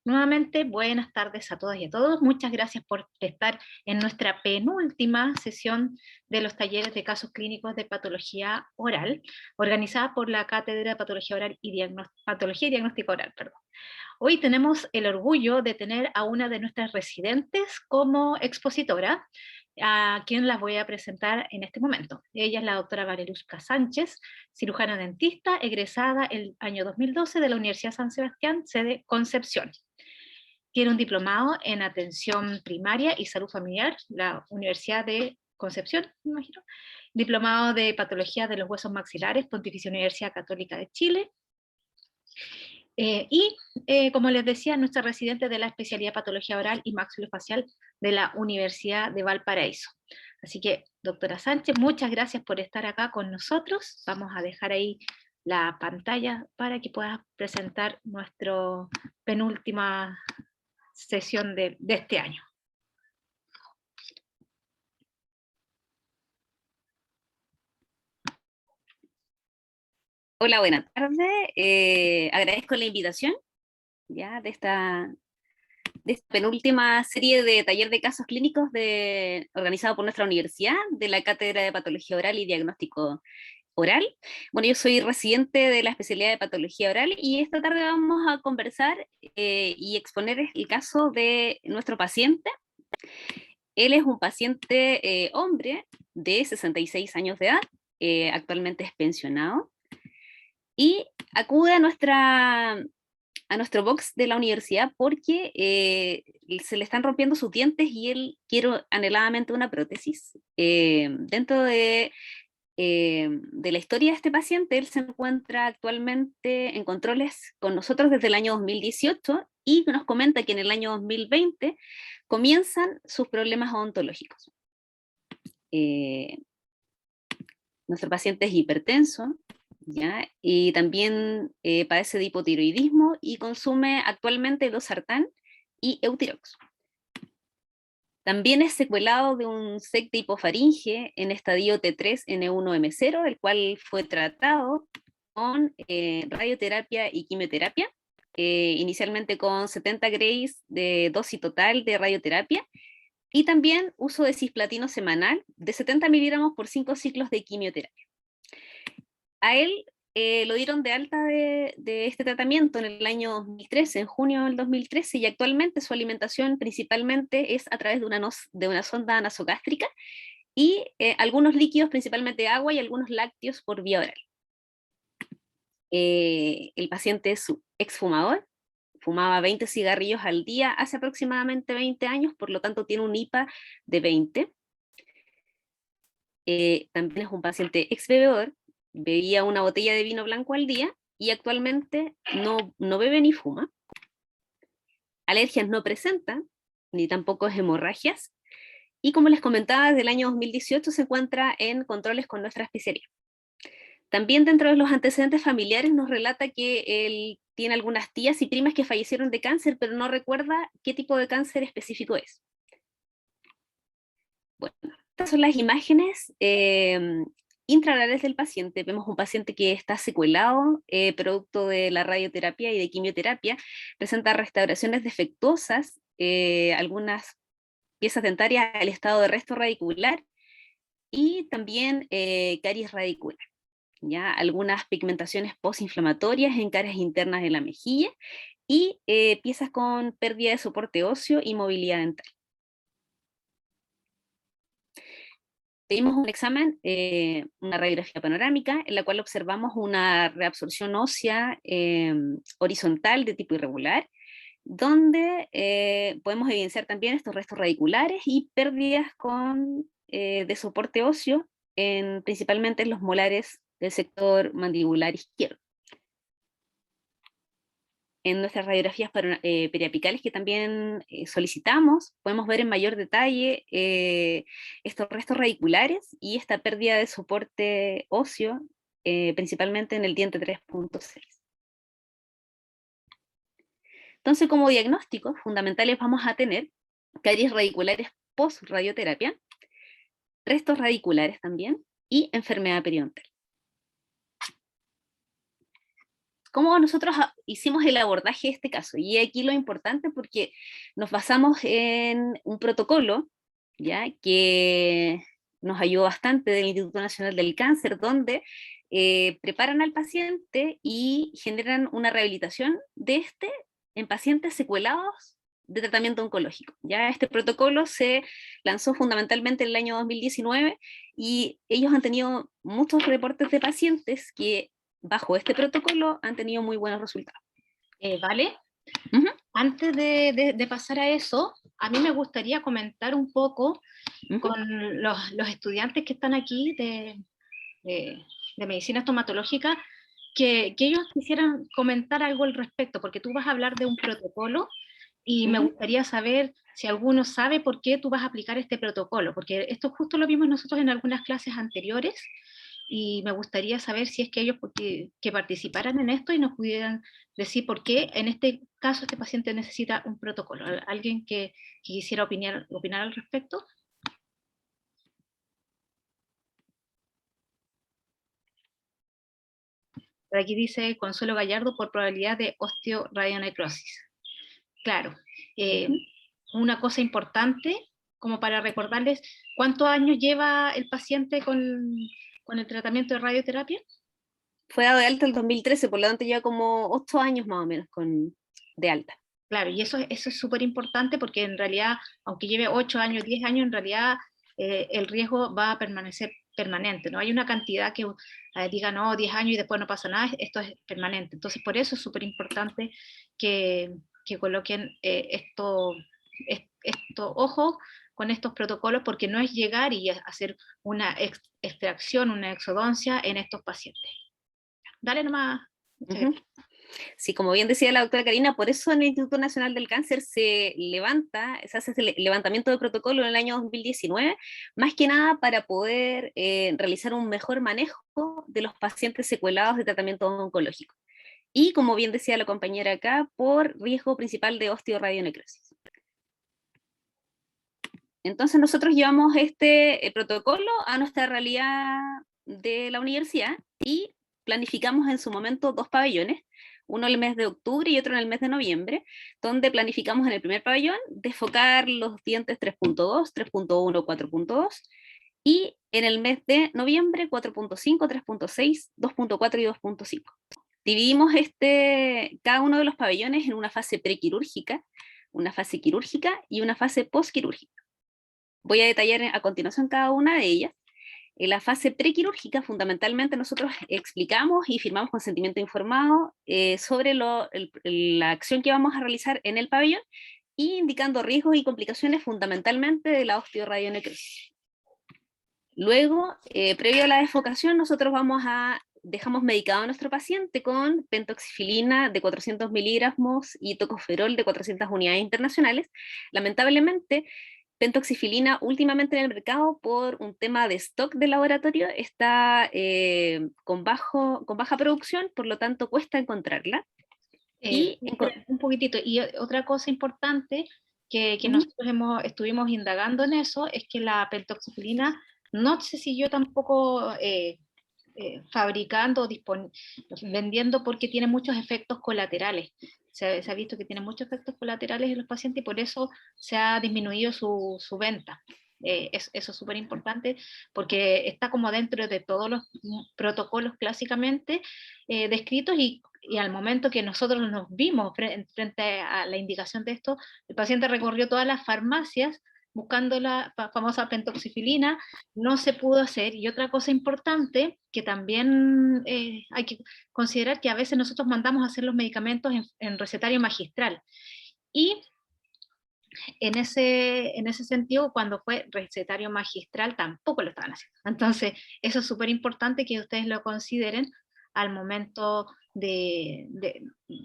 Nuevamente, buenas tardes a todas y a todos. Muchas gracias por estar en nuestra penúltima sesión de los talleres de casos clínicos de patología oral, organizada por la Cátedra de Patología Oral y Patología y Diagnóstico Oral. Perdón. Hoy tenemos el orgullo de tener a una de nuestras residentes como expositora, a quien las voy a presentar en este momento. Ella es la doctora Valeruska Sánchez, cirujana dentista, egresada el año 2012 de la Universidad San Sebastián, sede Concepción. Tiene un diplomado en atención primaria y salud familiar, la Universidad de Concepción, me imagino. Diplomado de patología de los huesos maxilares, Pontificia Universidad Católica de Chile. Como les decía, nuestra residente de la especialidad de patología oral y maxilofacial de la Universidad de Valparaíso. Así que, doctora Sánchez, muchas gracias por estar acá con nosotros. Vamos a dejar ahí la pantalla para que puedas presentar nuestra penúltima sesión de este año. Hola, buenas tardes. Agradezco la invitación ya de esta penúltima serie de taller de casos clínicos organizado por nuestra universidad, de la Cátedra de Patología Oral y Diagnóstico Oral. Bueno, yo soy residente de la especialidad de Patología Oral y esta tarde vamos a conversar y exponer el caso de nuestro paciente. Él es un paciente hombre de 66 años de edad, actualmente es pensionado, y acude a nuestro box de la universidad porque se le están rompiendo sus dientes y él quiere anheladamente una prótesis. Dentro de la historia de este paciente, él se encuentra actualmente en controles con nosotros desde el año 2018 y nos comenta que en el año 2020 comienzan sus problemas odontológicos. Nuestro paciente es hipertenso, ¿ya? Y también padece de hipotiroidismo y consume actualmente losartán y Eutirox. También es secuelado de un SEC de hipofaringe en estadio T3N1M0, el cual fue tratado con radioterapia y quimioterapia, inicialmente con 70 grays de dosis total de radioterapia, y también uso de cisplatino semanal de 70 miligramos por 5 ciclos de quimioterapia. A él lo dieron de alta de este tratamiento en el año 2013, en junio del 2013, y actualmente su alimentación principalmente es a través de una sonda nasogástrica y algunos líquidos, principalmente agua, y algunos lácteos por vía oral. El paciente es exfumador, fumaba 20 cigarrillos al día hace aproximadamente 20 años, por lo tanto tiene un IPA de 20. También es un paciente exbebedor, bebía una botella de vino blanco al día y actualmente no bebe ni fuma. Alergias no presenta, ni tampoco hemorragias. Y como les comentaba, desde el año 2018 se encuentra en controles con nuestra especialidad. También dentro de los antecedentes familiares nos relata que él tiene algunas tías y primas que fallecieron de cáncer, pero no recuerda qué tipo de cáncer específico es. Bueno, estas son las imágenes intraorales del paciente. Vemos un paciente que está secuelado, producto de la radioterapia y de quimioterapia, presenta restauraciones defectuosas, algunas piezas dentarias al estado de resto radicular y también caries radicular. ¿Ya? Algunas pigmentaciones postinflamatorias en caras internas de la mejilla y piezas con pérdida de soporte óseo y movilidad dental. Pedimos un examen, una radiografía panorámica, en la cual observamos una reabsorción ósea horizontal de tipo irregular, donde podemos evidenciar también estos restos radiculares y pérdidas de soporte óseo, principalmente en los molares del sector mandibular izquierdo. En nuestras radiografías periapicales que también solicitamos, podemos ver en mayor detalle estos restos radiculares y esta pérdida de soporte óseo, principalmente en el diente 3.6. Entonces, como diagnósticos fundamentales vamos a tener caries radiculares post-radioterapia, restos radiculares también, y enfermedad periodontal. ¿Cómo nosotros hicimos el abordaje de este caso? Y aquí lo importante porque nos basamos en un protocolo, ¿ya? Que nos ayudó bastante del Instituto Nacional del Cáncer, donde preparan al paciente y generan una rehabilitación de este en pacientes secuelados de tratamiento oncológico. Ya este protocolo se lanzó fundamentalmente en el año 2019 y ellos han tenido muchos reportes de pacientes que bajo este protocolo han tenido muy buenos resultados. ¿Vale? Ujú. Antes de pasar a eso, a mí me gustaría comentar un poco Ujú. con los estudiantes que están aquí de medicina estomatológica, que ellos quisieran comentar algo al respecto, porque tú vas a hablar de un protocolo y me Ujú. gustaría saber si alguno sabe por qué tú vas a aplicar este protocolo, porque esto justo lo vimos nosotros en algunas clases anteriores y me gustaría saber si es que ellos que participaran en esto y nos pudieran decir por qué en este caso este paciente necesita un protocolo. ¿Alguien que quisiera opinar al respecto? Por aquí dice Consuelo Gallardo por probabilidad de osteoradionecrosis. Claro, eh, Ujú. una cosa importante como para recordarles, ¿cuántos años lleva el paciente con el tratamiento de radioterapia? Fue dado de alta el 2013, por lo tanto lleva como 8 años más o menos de alta. Claro, y eso es súper importante porque en realidad, aunque lleve 8 años, 10 años, en realidad el riesgo va a permanecer permanente. No hay una cantidad que diga, no, 10 años y después no pasa nada, esto es permanente. Entonces, por eso es súper importante que coloquen ojo con estos protocolos, porque no es llegar y hacer una extracción, una exodoncia en estos pacientes. Dale nomás. Muchas Ujú. gracias. Sí, como bien decía la doctora Karina, por eso en el Instituto Nacional del Cáncer se hace ese levantamiento de protocolo en el año 2019, más que nada para poder realizar un mejor manejo de los pacientes secuelados de tratamiento oncológico. Y como bien decía la compañera acá, por riesgo principal de osteoradionecrosis. Entonces nosotros llevamos este protocolo a nuestra realidad de la universidad y planificamos en su momento 2 pabellones, uno en el mes de octubre y otro en el mes de noviembre, donde planificamos en el primer pabellón desfocar los dientes 3.2, 3.1, 4.2 y en el mes de noviembre 4.5, 3.6, 2.4 y 2.5. Dividimos cada uno de los pabellones en una fase prequirúrgica, una fase quirúrgica y una fase postquirúrgica. Voy a detallar a continuación cada una de ellas. En la fase prequirúrgica, fundamentalmente, nosotros explicamos y firmamos consentimiento informado sobre la acción que vamos a realizar en el pabellón y indicando riesgos y complicaciones fundamentalmente de la osteoradionecrosis. Luego, previo a la desfocación, nosotros dejamos medicado a nuestro paciente con pentoxifilina de 400 miligramos y tocoferol de 400 unidades internacionales. Lamentablemente, pentoxifilina últimamente en el mercado por un tema de stock de laboratorio está con baja producción, por lo tanto cuesta encontrarla. Y Un poquitito. Y otra cosa importante que Ujú. nosotros estuvimos indagando en eso es que la pentoxifilina no se siguió tampoco fabricando, vendiendo porque tiene muchos efectos colaterales. Se ha visto que tiene muchos efectos colaterales en los pacientes y por eso se ha disminuido su venta. Eso es súper importante porque está como dentro de todos los protocolos clásicamente descritos y al momento que nosotros nos vimos frente a la indicación de esto, el paciente recorrió todas las farmacias buscando la famosa pentoxifilina, no se pudo hacer. Y otra cosa importante que también hay que considerar que a veces nosotros mandamos a hacer los medicamentos en recetario magistral. Y en ese sentido, cuando fue recetario magistral, tampoco lo estaban haciendo. Entonces, eso es súper importante que ustedes lo consideren al momento de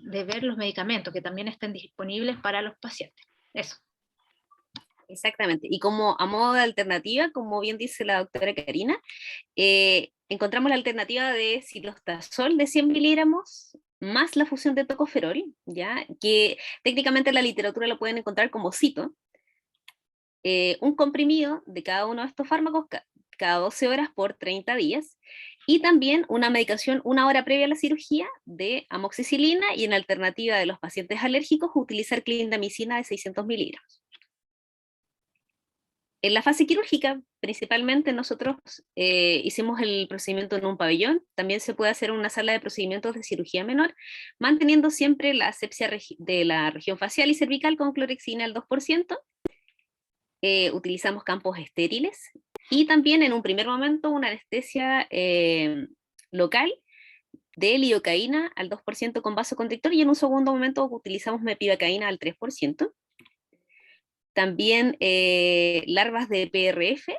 ver los medicamentos, que también estén disponibles para los pacientes. Eso. Exactamente. Y como a modo de alternativa, como bien dice la doctora Karina, encontramos la alternativa de cilostazol de 100 miligramos más la fusión de tocoferol, ¿ya? Que técnicamente en la literatura lo pueden encontrar como cito, un comprimido de cada uno de estos fármacos cada 12 horas por 30 días, Y también una medicación 1 hora previa a la cirugía de amoxicilina, y en alternativa de los pacientes alérgicos utilizar clindamicina de 600 miligramos. En la fase quirúrgica, principalmente nosotros hicimos el procedimiento en un pabellón. También se puede hacer en una sala de procedimientos de cirugía menor, manteniendo siempre la asepsia de la región facial y cervical con clorexina al 2%. Utilizamos campos estériles y también en un primer momento una anestesia local de lidocaína al 2% con vasoconstrictor, y en un segundo momento utilizamos mepivacaína al 3%. También larvas de PRF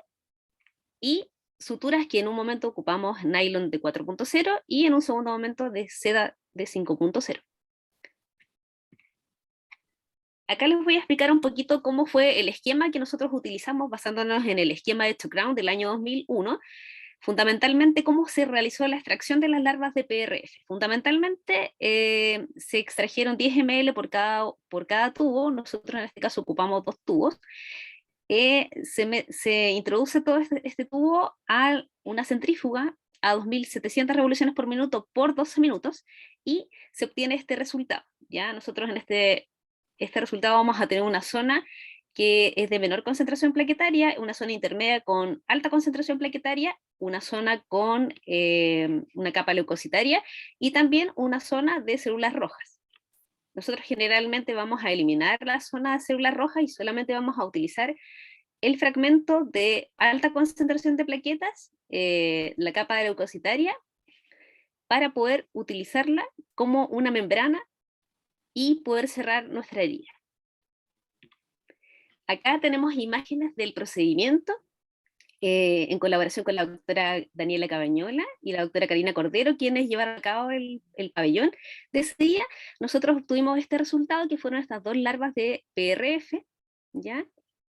y suturas que en un momento ocupamos nylon de 4.0 y en un segundo momento de seda de 5.0. Acá les voy a explicar un poquito cómo fue el esquema que nosotros utilizamos basándonos en el esquema de Crown del año 2001. Fundamentalmente, cómo se realizó la extracción de las larvas de PRF. Fundamentalmente, se extrajeron 10 ml por cada tubo. Nosotros en este caso ocupamos 2 tubos. Se introduce todo este tubo a una centrífuga a 2700 revoluciones por minuto por 12 minutos y se obtiene este resultado. ¿Ya? Nosotros en este resultado vamos a tener una zona que es de menor concentración plaquetaria, una zona intermedia con alta concentración plaquetaria, una zona con una capa leucocitaria y también una zona de células rojas. Nosotros generalmente vamos a eliminar la zona de células rojas y solamente vamos a utilizar el fragmento de alta concentración de plaquetas, la capa leucocitaria, para poder utilizarla como una membrana y poder cerrar nuestra herida. Acá tenemos imágenes del procedimiento en colaboración con la doctora Daniela Cabañola y la doctora Karina Cordero, quienes llevaron a cabo el pabellón de ese día. Nosotros obtuvimos este resultado, que fueron estas 2 larvas de PRF, ¿ya?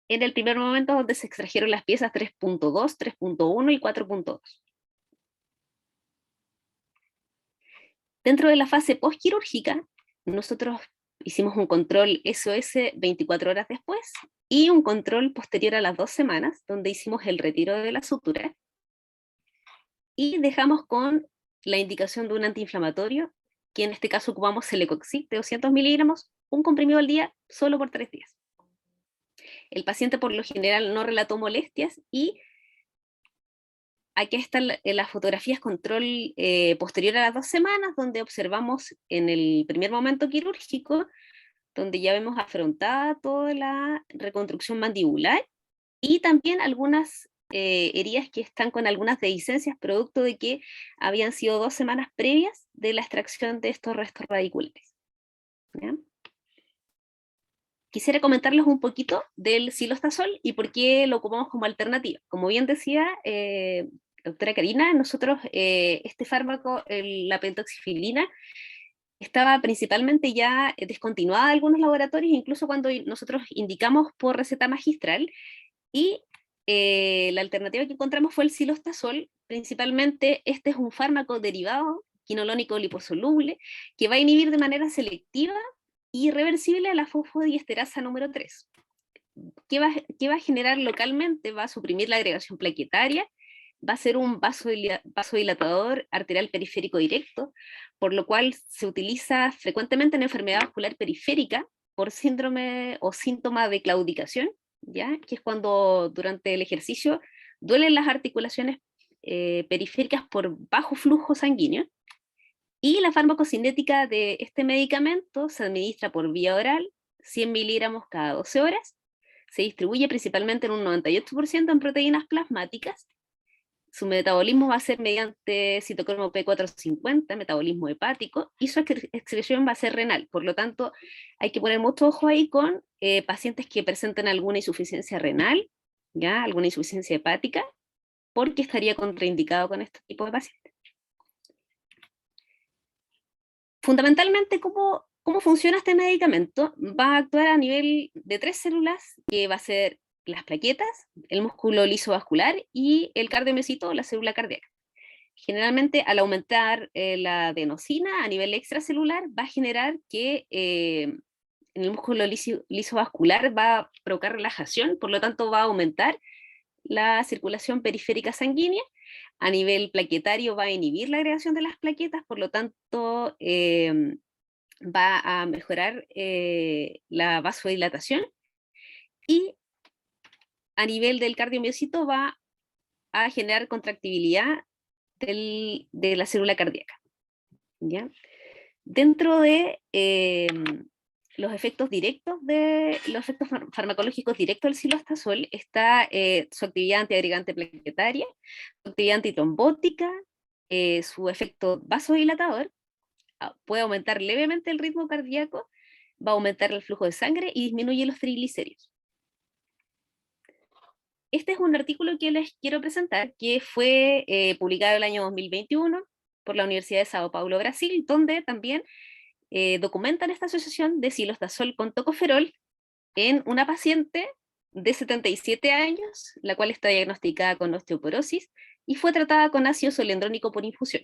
En el primer momento donde se extrajeron las piezas 3.2, 3.1 y 4.2. Dentro de la fase postquirúrgica, nosotros hicimos un control SOS 24 horas después y un control posterior a las 2 semanas, donde hicimos el retiro de la sutura y dejamos con la indicación de un antiinflamatorio, que en este caso ocupamos Celecoxib de 200 miligramos, un comprimido al día, solo por 3 días. El paciente por lo general no relató molestias y aquí están las fotografías control posterior a las 2 semanas, donde observamos en el primer momento quirúrgico, donde ya vemos afrontada toda la reconstrucción mandibular y también algunas heridas que están con algunas dehiscencias producto de que habían sido 2 semanas previas de la extracción de estos restos radiculares. ¿Ya? Quisiera comentarles un poquito del cilostazol y por qué lo ocupamos como alternativa. Como bien decía doctora Karina, nosotros este fármaco, la pentoxifilina, estaba principalmente ya descontinuada de algunos laboratorios, incluso cuando nosotros indicamos por receta magistral, y la alternativa que encontramos fue el cilostazol. Principalmente este es un fármaco derivado quinolonico liposoluble que va a inhibir de manera selectiva y reversible a la fosfodiesterasa número 3. ¿Qué va a generar localmente? Va a suprimir la agregación plaquetaria, va a ser un vasodilatador arterial periférico directo, por lo cual se utiliza frecuentemente en enfermedad vascular periférica por síndrome o síntoma de claudicación, ¿ya? Que es cuando durante el ejercicio duelen las articulaciones periféricas por bajo flujo sanguíneo. Y la farmacocinética de este medicamento se administra por vía oral, 100 miligramos cada 12 horas, se distribuye principalmente en un 98% en proteínas plasmáticas. Su metabolismo va a ser mediante citocromo P450, metabolismo hepático, y su excreción va a ser renal. Por lo tanto, hay que poner mucho ojo ahí con pacientes que presenten alguna insuficiencia renal, ¿ya? Alguna insuficiencia hepática, porque estaría contraindicado con este tipo de pacientes. Fundamentalmente, ¿cómo funciona este medicamento? Va a actuar a nivel de 3 células, que va a ser las plaquetas, el músculo liso vascular y el cardiomiocito, la célula cardíaca. Generalmente, al aumentar la adenosina a nivel extracelular, va a generar que en el músculo liso vascular va a provocar relajación, por lo tanto va a aumentar la circulación periférica sanguínea. A nivel plaquetario va a inhibir la agregación de las plaquetas, por lo tanto va a mejorar la vasodilatación, y a nivel del cardiomiocito va a generar contractibilidad de la célula cardíaca. ¿Ya? Dentro de los efectos directos los efectos farmacológicos directos del cilostazol está su actividad antiagregante plaquetaria, su actividad antitrombótica, su efecto vasodilatador, puede aumentar levemente el ritmo cardíaco, va a aumentar el flujo de sangre y disminuye los triglicéridos. Este es un artículo que les quiero presentar, que fue publicado el año 2021 por la Universidad de Sao Paulo, Brasil, donde también documentan esta asociación de cilostazol con tocoferol en una paciente de 77 años, la cual está diagnosticada con osteoporosis y fue tratada con ácido zoledrónico por infusión.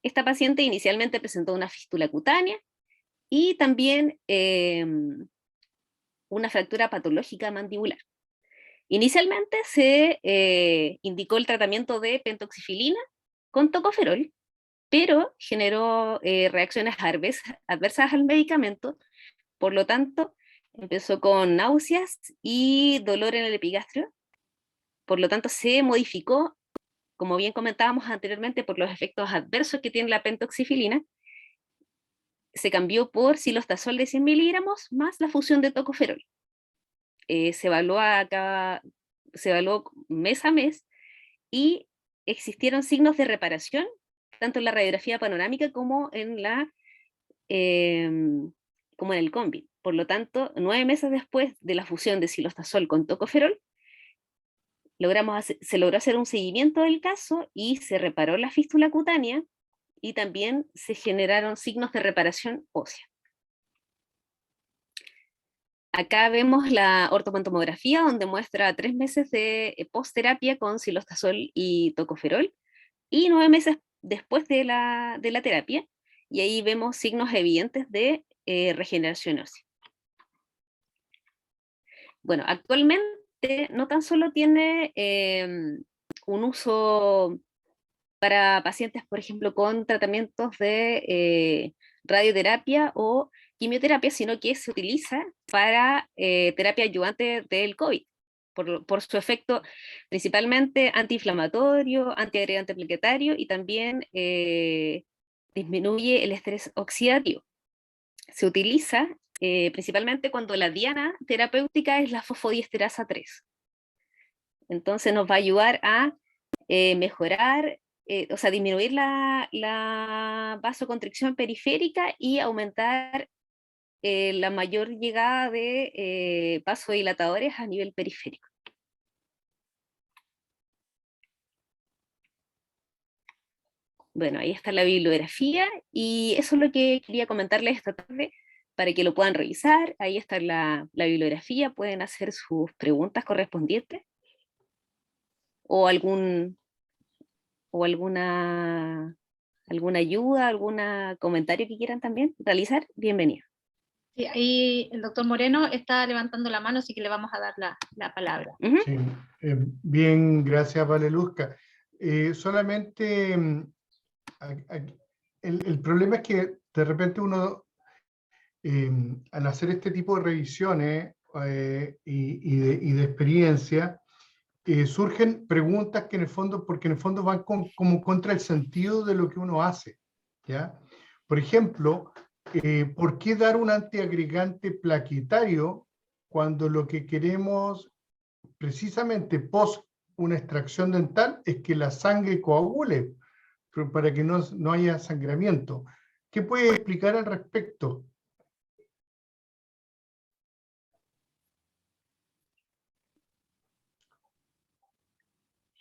Esta paciente inicialmente presentó una fístula cutánea y también una fractura patológica mandibular. Inicialmente se indicó el tratamiento de pentoxifilina con tocoferol, pero generó reacciones adversas al medicamento, por lo tanto empezó con náuseas y dolor en el epigastrio, por lo tanto se modificó, como bien comentábamos anteriormente, por los efectos adversos que tiene la pentoxifilina, se cambió por cilostazol de 100 miligramos más la fusión de tocoferol. Se evaluó mes a mes y existieron signos de reparación, tanto en la radiografía panorámica como en el COMBI. Por lo tanto, 9 meses después de la fusión de cilostazol con tocoferol, se logró hacer un seguimiento del caso y se reparó la fístula cutánea y también se generaron signos de reparación ósea. Acá vemos la ortopantomografía, donde muestra 3 meses de post-terapia con cilostazol y tocoferol, y 9 meses después de la terapia, y ahí vemos signos evidentes de regeneración ósea. Bueno, actualmente no tan solo tiene un uso para pacientes, por ejemplo, con tratamientos de radioterapia o quimioterapia, sino que se utiliza para terapia ayudante del COVID, por su efecto principalmente antiinflamatorio, antiagregante plaquetario, y también disminuye el estrés oxidativo. Se utiliza principalmente cuando la diana terapéutica es la fosfodiesterasa 3. Entonces nos va a ayudar a mejorar, o sea, disminuir la vasoconstricción periférica y aumentar la mayor llegada de vasodilatadores a nivel periférico. Bueno, ahí está la bibliografía y eso es lo que quería comentarles esta tarde para que lo puedan revisar. Ahí está la bibliografía, pueden hacer sus preguntas correspondientes o alguna ayuda, algún comentario que quieran también realizar, bienvenido. Sí, ahí el doctor Moreno está levantando la mano, así que le vamos a dar la palabra. Sí, bien, gracias Valeluzca. Solamente el problema es que de repente uno, al hacer este tipo de revisiones y de experiencia, surgen preguntas que en el fondo, porque en el fondo van como contra el sentido de lo que uno hace, ¿ya? Por ejemplo, ¿por qué dar un antiagregante plaquetario cuando lo que queremos precisamente post una extracción dental es que la sangre coagule, para que no haya sangramiento? ¿Qué puede explicar al respecto?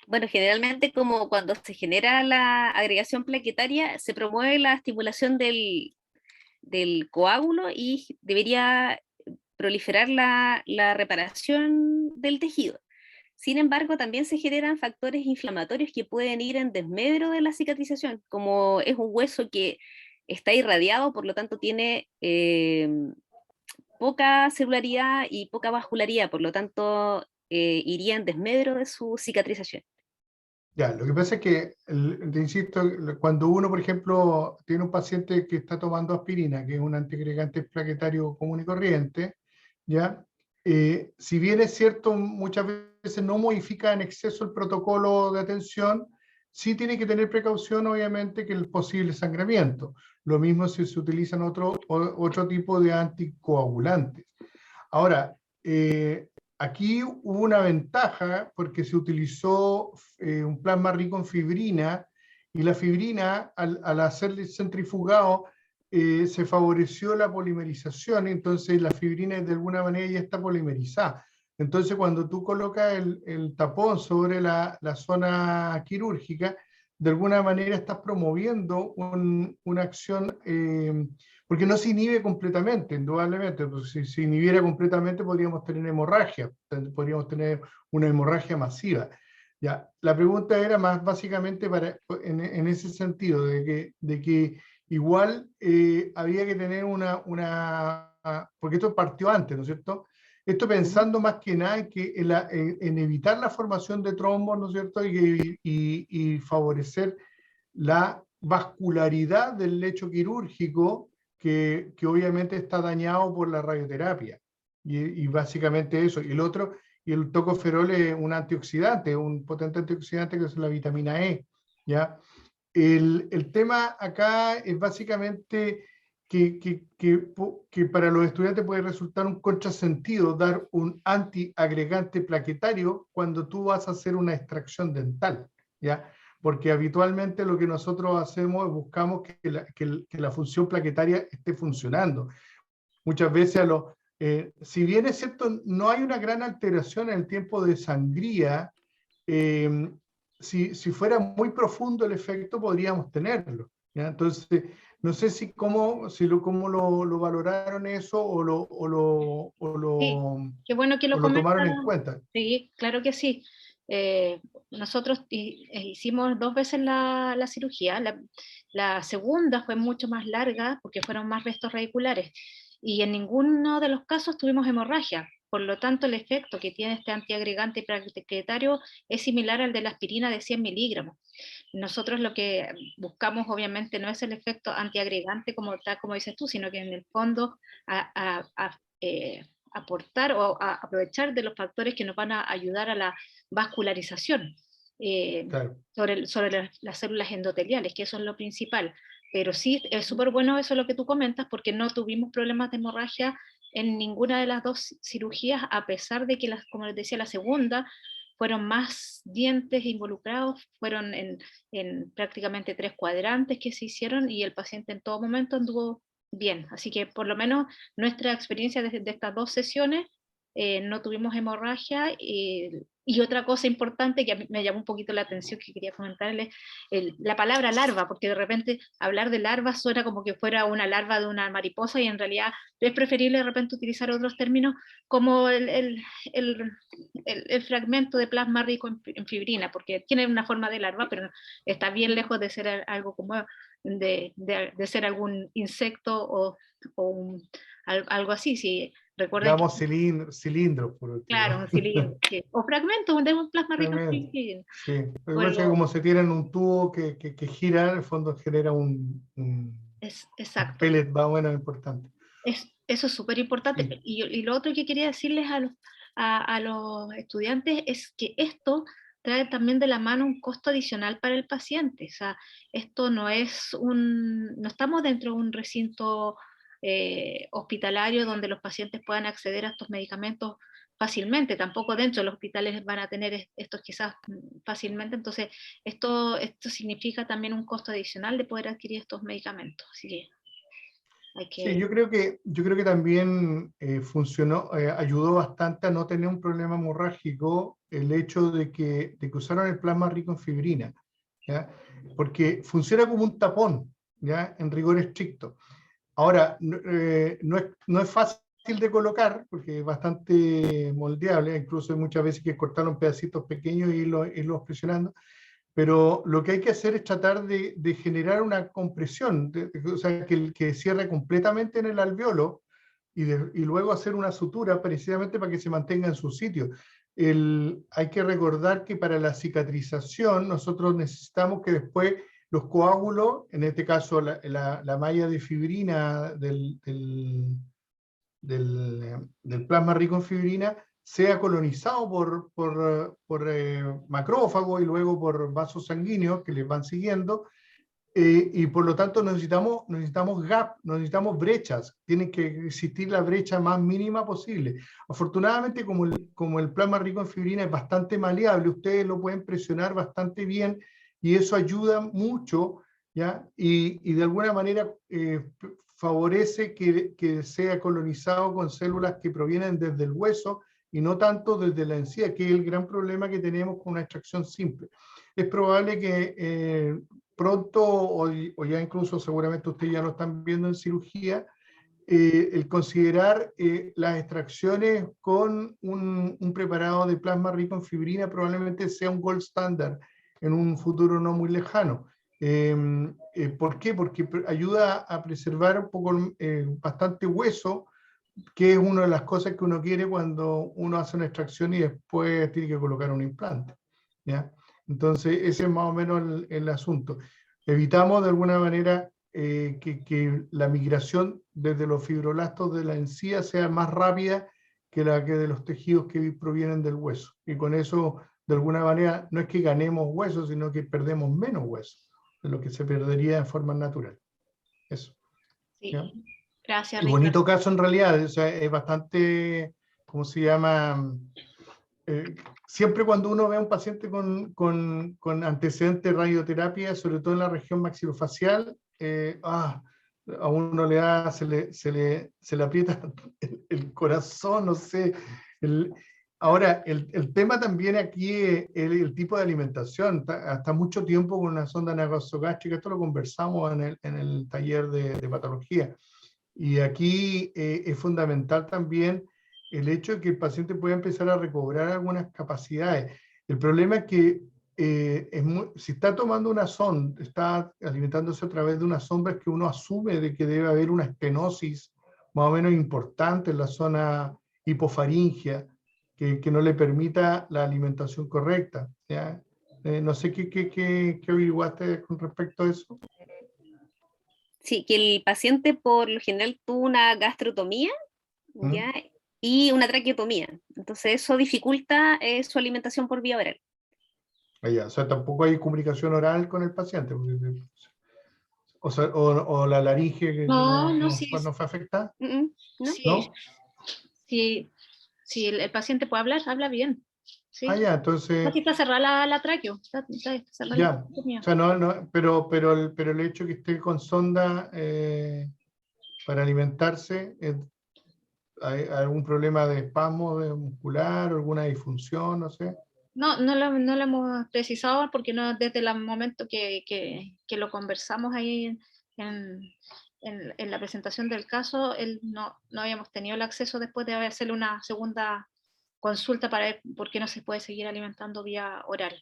Bueno, generalmente como cuando se genera la agregación plaquetaria, se promueve la estimulación del coágulo y debería proliferar la reparación del tejido. Sin embargo, también se generan factores inflamatorios que pueden ir en desmedro de la cicatrización, como es un hueso que está irradiado, por lo tanto tiene poca celularidad y poca vascularidad, por lo tanto iría en desmedro de su cicatrización. Ya, lo que pasa es que, te insisto, cuando uno, por ejemplo, tiene un paciente que está tomando aspirina, que es un antiagregante plaquetario común y corriente, ¿ya? Si bien es cierto, muchas veces no modifica en exceso el protocolo de atención, sí tiene que tener precaución, obviamente, que el posible sangramiento. Lo mismo si se utilizan otro tipo de anticoagulantes. Ahora, aquí hubo una ventaja porque se utilizó un plasma rico en fibrina, y la fibrina, al hacer centrifugado, se favoreció la polimerización, entonces la fibrina de alguna manera ya está polimerizada. Entonces cuando tú colocas el tapón sobre la zona quirúrgica, de alguna manera estás promoviendo una acción, porque no se inhibe completamente, indudablemente. Pues si se inhibiera completamente podríamos tener hemorragia, podríamos tener una hemorragia masiva. Ya, la pregunta era más básicamente en ese sentido, de que igual había que tener porque esto partió antes, ¿no es cierto? Esto pensando más que nada en evitar la formación de trombos, ¿no es cierto? Y favorecer la vascularidad del lecho quirúrgico que obviamente está dañado por la radioterapia. Y básicamente eso. Y el otro, y el tocoferol es un antioxidante, un potente antioxidante que es la vitamina E, ¿ya? El tema acá es básicamente que para los estudiantes puede resultar un contrasentido dar un antiagregante plaquetario cuando tú vas a hacer una extracción dental, ¿ya? Porque habitualmente lo que nosotros hacemos es buscamos que la función plaquetaria esté funcionando. Muchas veces si bien es cierto, no hay una gran alteración en el tiempo de sangría, eh, si fuera muy profundo el efecto, podríamos tenerlo, ¿ya? Entonces, no sé cómo lo valoraron eso Sí, qué bueno que lo o lo comentas. tomaron en cuenta. Sí, claro que sí. Nosotros hicimos 2 veces la cirugía. La segunda fue mucho más larga porque fueron más restos radiculares y en ninguno de los casos tuvimos hemorragia. Por lo tanto, el efecto que tiene este antiagregante plaquetario es similar al de la aspirina de 100 miligramos. Nosotros lo que buscamos obviamente no es el efecto antiagregante como tal, como dices tú, sino que en el fondo aportar o a aprovechar de los factores que nos van a ayudar a la vascularización Claro. sobre las células endoteliales, que eso es lo principal. Pero sí, es súper bueno eso lo que tú comentas, porque no tuvimos problemas de hemorragia en ninguna de las 2 cirugías, a pesar de que, como les decía, la segunda fueron más dientes involucrados, fueron en prácticamente 3 cuadrantes que se hicieron y el paciente en todo momento anduvo bien. Así que por lo menos nuestra experiencia de estas 2 sesiones, no tuvimos hemorragia. Y otra cosa importante que a mí me llamó un poquito la atención que quería comentarles, la palabra larva, porque de repente hablar de larva suena como que fuera una larva de una mariposa y en realidad es preferible de repente utilizar otros términos como el fragmento de plasma rico en fibrina, porque tiene una forma de larva, pero está bien lejos de ser algo como de ser algún insecto o algo así. Si recuerden que, Damos cilindros, por último. claro, un cilindro, sí, o fragmentos de un plasma rico en Realmente, fibrina. sí. Lo que pasa es que Bueno, como se tiene en un tubo que gira, en el fondo genera un exacto. pellet más o menos importante. Eso es súper importante. Sí, Y lo otro que quería decirles a los estudiantes es que esto trae también de la mano un costo adicional para el paciente. O sea, esto no estamos dentro de un recinto hospitalario donde los pacientes puedan acceder a estos medicamentos fácilmente. Tampoco dentro de los hospitales van a tener estos quizás fácilmente. Entonces, esto significa también un costo adicional de poder adquirir estos medicamentos. Así que hay sí, que... yo creo que también ayudó bastante a no tener un problema hemorrágico el hecho de que usaron el plasma rico en fibrina, ¿ya? Porque funciona como un tapón, ¿ya? En rigor estricto. Ahora, no es fácil de colocar porque es bastante moldeable, incluso hay muchas veces que cortaron pedacitos pequeños y irlos presionando, pero lo que hay que hacer es tratar de generar una compresión, o sea, que cierre completamente en el alveolo y luego hacer una sutura precisamente para que se mantenga en su sitio. hay que recordar que para la cicatrización nosotros necesitamos que después los coágulos, en este caso la malla de fibrina del plasma rico en fibrina, sea colonizado por macrófagos y luego por vasos sanguíneos que les van siguiendo, y por lo tanto necesitamos gap, necesitamos brechas, tiene que existir la brecha más mínima posible. Afortunadamente, como el plasma rico en fibrina es bastante maleable, ustedes lo pueden presionar bastante bien y eso ayuda mucho, ¿ya? Y de alguna manera favorece que sea colonizado con células que provienen desde el hueso y no tanto desde la encía, que es el gran problema que tenemos con una extracción simple. Es probable que pronto, o ya incluso seguramente ustedes ya lo están viendo en cirugía, el considerar las extracciones con un preparado de plasma rico en fibrina probablemente sea un gold standard en un futuro no muy lejano. ¿Por qué? Porque ayuda a preservar un poco, bastante hueso, que es una de las cosas que uno quiere cuando uno hace una extracción y después tiene que colocar un implante, ¿ya? Entonces, ese es más o menos el asunto. Evitamos de alguna manera que la migración desde los fibroblastos de la encía sea más rápida que la que de los tejidos que provienen del hueso. Y con eso, de alguna manera, no es que ganemos hueso, sino que perdemos menos hueso de lo que se perdería en forma natural. Eso. Sí. ¿Ya? Gracias, Y Ricardo. bonito caso en realidad, o sea, es bastante, ¿cómo se llama? Siempre cuando uno ve a un paciente con antecedentes de radioterapia, sobre todo en la región maxilofacial, a uno le da, se le aprieta el corazón, no sé. Ahora, el tema también aquí es el tipo de alimentación. Hasta mucho tiempo con una sonda nasogástrica, esto lo conversamos en el taller de patología. Y aquí es fundamental también el hecho de que el paciente pueda empezar a recobrar algunas capacidades. El problema es que si está tomando una sonda, está alimentándose a través de una sonda, es que uno asume de que debe haber una estenosis más o menos importante en la zona hipofaringea, que no le permita la alimentación correcta, ¿ya? No sé qué averiguaste con respecto a eso. Sí, que el paciente por lo general tuvo una gastrotomía, ¿ya? Y una traqueotomía. Entonces eso dificulta su alimentación por vía oral. O sea, tampoco hay comunicación oral con el paciente. O sea, o la laringe que No, sí. no fue afectada. ¿No? Sí, ¿No? si el paciente puede hablar, habla bien. Sí. Entonces, Aquí está cerrada la tráqueo. Está cerrada la traqueotomía. o sea, pero el hecho que esté con sonda para alimentarse, ¿hay algún problema de espasmo muscular, alguna disfunción, no sé? No lo hemos precisado porque no, desde el momento que lo conversamos ahí en la presentación del caso, no habíamos tenido el acceso después de hacerle una segunda consulta para ver por qué no se puede seguir alimentando vía oral.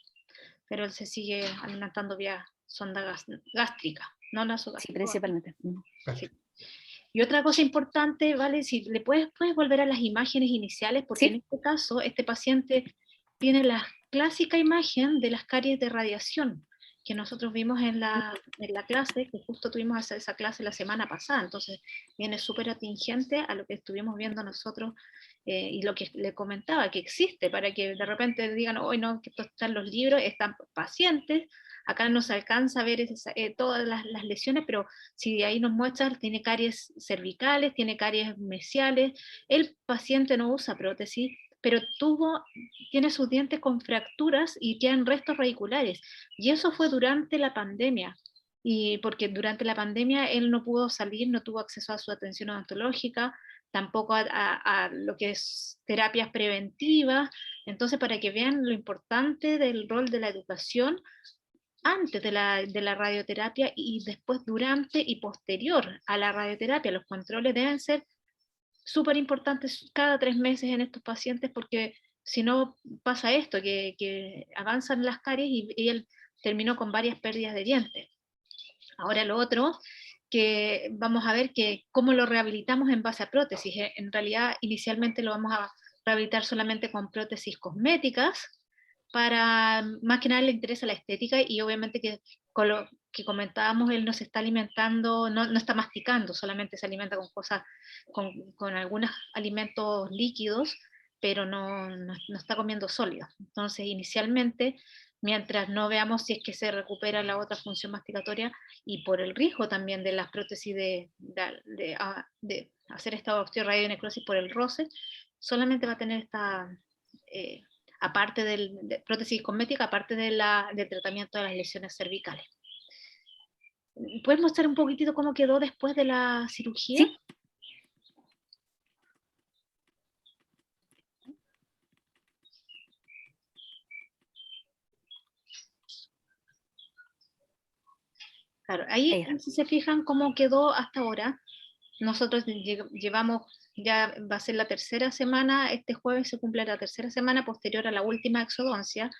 Pero él se sigue alimentando vía sonda gástrica, no nasogástrica. Sí, principalmente. Sí. Y otra cosa importante, ¿vale? Si le puedes volver a las imágenes iniciales, porque en este caso, este paciente tiene la clásica imagen de las caries de radiación, que nosotros vimos en la clase, que justo tuvimos esa clase la semana pasada, entonces viene súper atingente a lo que estuvimos viendo nosotros y lo que le comentaba, que existe, para que de repente digan, hoy no, que esto está en los libros, están pacientes, acá no se alcanza a ver todas las lesiones, pero si de ahí nos muestra, tiene caries cervicales, tiene caries mesiales, el paciente no usa prótesis, pero tiene sus dientes con fracturas y quedan restos radiculares, y eso fue durante la pandemia, y porque durante la pandemia él no pudo salir, no tuvo acceso a su atención odontológica, tampoco a lo que es terapias preventivas, entonces para que vean lo importante del rol de la educación, antes de la radioterapia y después durante y posterior a la radioterapia. Los controles deben ser súper importantes cada 3 meses en estos pacientes porque si no pasa esto, que avanzan las caries y él terminó con varias pérdidas de dientes. Ahora lo otro, que vamos a ver que cómo lo rehabilitamos en base a prótesis. En realidad inicialmente lo vamos a rehabilitar solamente con prótesis cosméticas, para, más que nada le interesa la estética, y obviamente que con lo que comentábamos, él no se está alimentando, no está masticando, solamente se alimenta con cosas, con algunos alimentos líquidos, pero no está comiendo sólidos. Entonces, inicialmente, mientras no veamos si es que se recupera la otra función masticatoria, y por el riesgo también de las prótesis de hacer esta osteoradionecrosis por el roce, solamente va a tener esta, aparte de prótesis cosmética, aparte del tratamiento de las lesiones cervicales. ¿Puedes mostrar un poquitito cómo quedó después de la cirugía? Sí. Claro, ahí si se fijan cómo quedó hasta ahora. Nosotros llevamos, ya va a ser la tercera semana, este jueves se cumple la tercera semana posterior a la última exodoncia.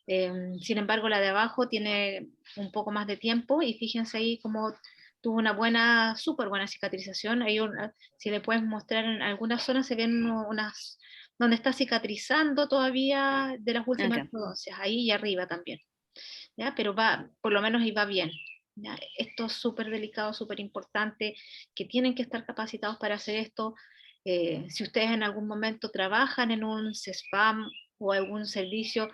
Sin embargo, la de abajo tiene un poco más de tiempo, y fíjense ahí cómo tuvo una buena, súper buena cicatrización. Hay si le puedes mostrar, en algunas zonas se ven unas donde está cicatrizando todavía de las últimas exodoncias, ahí y arriba también, ¿ya? Pero va, por lo menos ahí va bien, ¿ya? Esto es súper delicado, súper importante, que tienen que estar capacitados para hacer esto. Si ustedes en algún momento trabajan en un CESFAM o algún servicio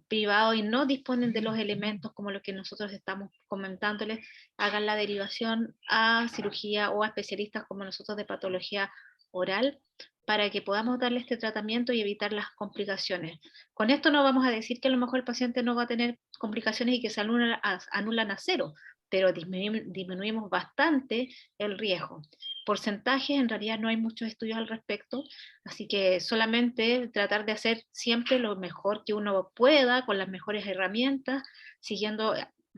privado y no disponen de los elementos como los que nosotros estamos comentándoles, hagan la derivación a cirugía o a especialistas como nosotros de patología oral, para que podamos darle este tratamiento y evitar las complicaciones. Con esto no vamos a decir que a lo mejor el paciente no va a tener complicaciones y que se anulan a cero, pero disminuimos bastante el riesgo. Porcentajes, en realidad no hay muchos estudios al respecto, así que solamente tratar de hacer siempre lo mejor que uno pueda, con las mejores herramientas,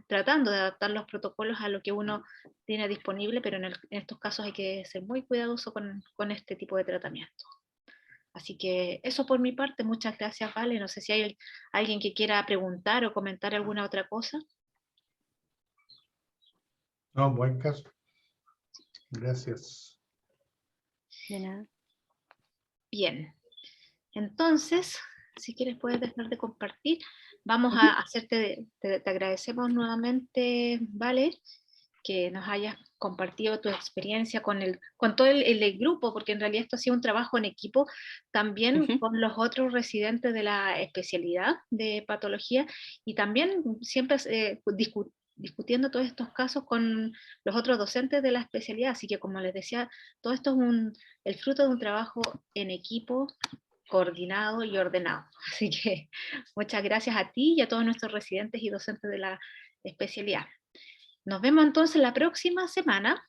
tratando de adaptar los protocolos a lo que uno tiene disponible, pero en estos casos hay que ser muy cuidadoso con este tipo de tratamiento. Así que eso por mi parte, muchas gracias, Vale. No sé si hay alguien que quiera preguntar o comentar alguna otra cosa. No, buen caso. Gracias. De nada. Bien. Entonces, si quieres puedes dejar de compartir. Vamos a hacerte, te agradecemos nuevamente, Vale, que nos hayas compartido tu experiencia con todo el grupo, porque en realidad esto ha sido un trabajo en equipo también con los otros residentes de la especialidad de patología, y también siempre discutiendo todos estos casos con los otros docentes de la especialidad. Así que, como les decía, todo esto es el fruto de un trabajo en equipo, coordinado y ordenado. Así que muchas gracias a ti y a todos nuestros residentes y docentes de la especialidad. Nos vemos entonces la próxima semana